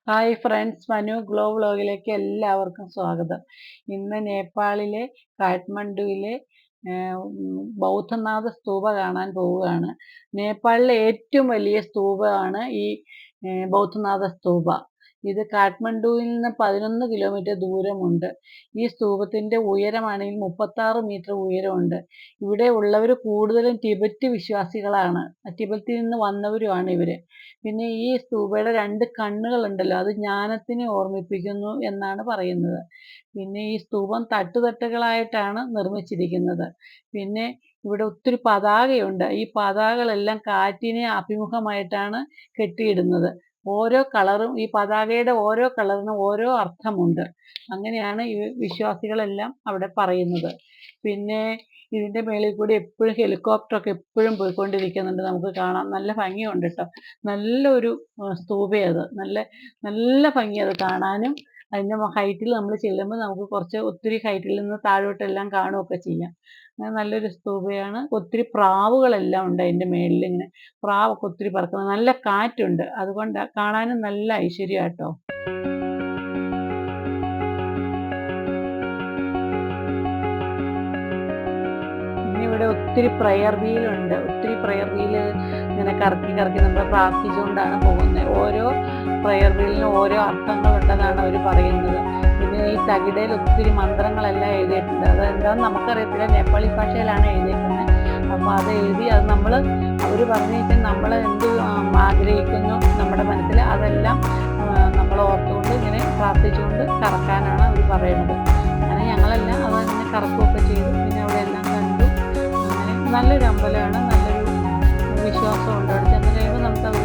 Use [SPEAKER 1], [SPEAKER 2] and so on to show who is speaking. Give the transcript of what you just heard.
[SPEAKER 1] Hi friends, Manu glow വ്ളോഗിലേക്ക് എല്ലാവർക്കും സ്വാഗതം. ഇന്ന് നേപ്പാളിലെ കാഠ്മണ്ഡുവിലെ ബൗദ്ധനാഥ സ്തൂപ കാണാൻ പോവുകയാണ്. നേപ്പാളിലെ ഏറ്റവും വലിയ സ്തൂപമാണ് ഈ ബൗദ്ധനാഥ സ്തൂപ. ഇത് കാഠ്മണ്ഡുവിൽ നിന്ന് 11 കിലോമീറ്റർ ദൂരമുണ്ട്. ഈ സ്തൂപത്തിൻ്റെ ഉയരമാണെങ്കിൽ 36 മീറ്റർ ഉയരമുണ്ട്. ഇവിടെ ഉള്ളവർ കൂടുതലും ടിബറ്റ് വിശ്വാസികളാണ്. ടിബറ്റിൽ നിന്ന് വന്നവരുമാണ് ഇവർ. പിന്നെ ഈ സ്തൂപയുടെ 2 കണ്ണുകളുണ്ടല്ലോ, അത് ജ്ഞാനത്തിനെ ഓർമ്മിപ്പിക്കുന്നു എന്നാണ് പറയുന്നത്. പിന്നെ ഈ സ്തൂപം തട്ടുതട്ടുകളായിട്ടാണ് നിർമ്മിച്ചിരിക്കുന്നത്. പിന്നെ ഇവിടെ ഒത്തിരി പതാകയുണ്ട്. ഈ പതാകകളെല്ലാം കാറ്റിനെ അഭിമുഖമായിട്ടാണ് കെട്ടിയിടുന്നത്. ഓരോ കളറും, ഈ പതാകയുടെ ഓരോ കളറിനും ഓരോ അർത്ഥമുണ്ട്. അങ്ങനെയാണ് ഈ വിശ്വാസികളെല്ലാം അവിടെ പറയുന്നത്. പിന്നെ ഇതിൻ്റെ മേളിൽ കൂടി എപ്പോഴും ഹെലികോപ്റ്ററൊക്കെ എപ്പോഴും പോയിക്കൊണ്ടിരിക്കുന്നുണ്ട്. നമുക്ക് കാണാം. നല്ല ഭംഗിയുണ്ട് കേട്ടോ. നല്ലൊരു സ്തൂപയത്. നല്ല ഭംഗി അത് കാണാനും. അതിൻ്റെ ഹൈറ്റിൽ നമ്മൾ ചെല്ലുമ്പോൾ നമുക്ക് ഒത്തിരി ഹൈറ്റിൽ നിന്ന് താഴോട്ടെല്ലാം കാണുകയൊക്കെ ചെയ്യാം. അങ്ങനെ നല്ലൊരു സ്തൂപയാണ്. ഒത്തിരി പ്രാവുകളെല്ലാം ഉണ്ട് അതിൻ്റെ മേളിൽ. ഇങ്ങനെ പ്രാവൊക്കെ ഒത്തിരി പറക്കുന്നത്. നല്ല കാറ്റുണ്ട്. അതുകൊണ്ട് കാണാനും നല്ല ഐശ്വര്യമാണ് കേട്ടോ. ഇവിടെ ഒത്തിരി പ്രയർ വീലുണ്ട്. ഒത്തിരി പ്രയർ വീല് ഇങ്ങനെ കറക്കി നമ്മൾ പ്രാർത്ഥിച്ചുകൊണ്ടാണ് പോകുന്നത്. ഓരോ പ്രയർ വീലിനും ഓരോ അർത്ഥങ്ങളുണ്ടെന്നാണ് അവർ പറയുന്നത്. പിന്നെ ഈ തകിടയിൽ ഒത്തിരി മന്ത്രങ്ങളെല്ലാം എഴുതിയിട്ടുണ്ട്. അതെന്താണെന്ന് നമുക്കറിയത്തില്ല. നേപ്പാളി ഭാഷയിലാണ് എഴുതിയിരിക്കുന്നത്. അപ്പോൾ അത് എഴുതി അവർ പറഞ്ഞിട്ട് നമ്മൾ എന്ത് ആഗ്രഹിക്കുന്നു നമ്മുടെ മനസ്സിൽ, അതെല്ലാം നമ്മൾ ഓർത്തുകൊണ്ട് ഇങ്ങനെ പ്രാർത്ഥിച്ചുകൊണ്ട് കറക്കാനാണ് അവർ പറയുന്നത്. അങ്ങനെ ഞങ്ങളെല്ലാം അതങ്ങനെ കറക്കുകയൊക്കെ ചെയ്തു. പിന്നെ അവിടെ എല്ലാം കണ്ടു. നല്ലൊരു അമ്പലമാണ്. നല്ലൊരു വിശ്വാസമുണ്ട്. അവിടെ ചെന്ന് കഴിയുമ്പോൾ നമുക്കത്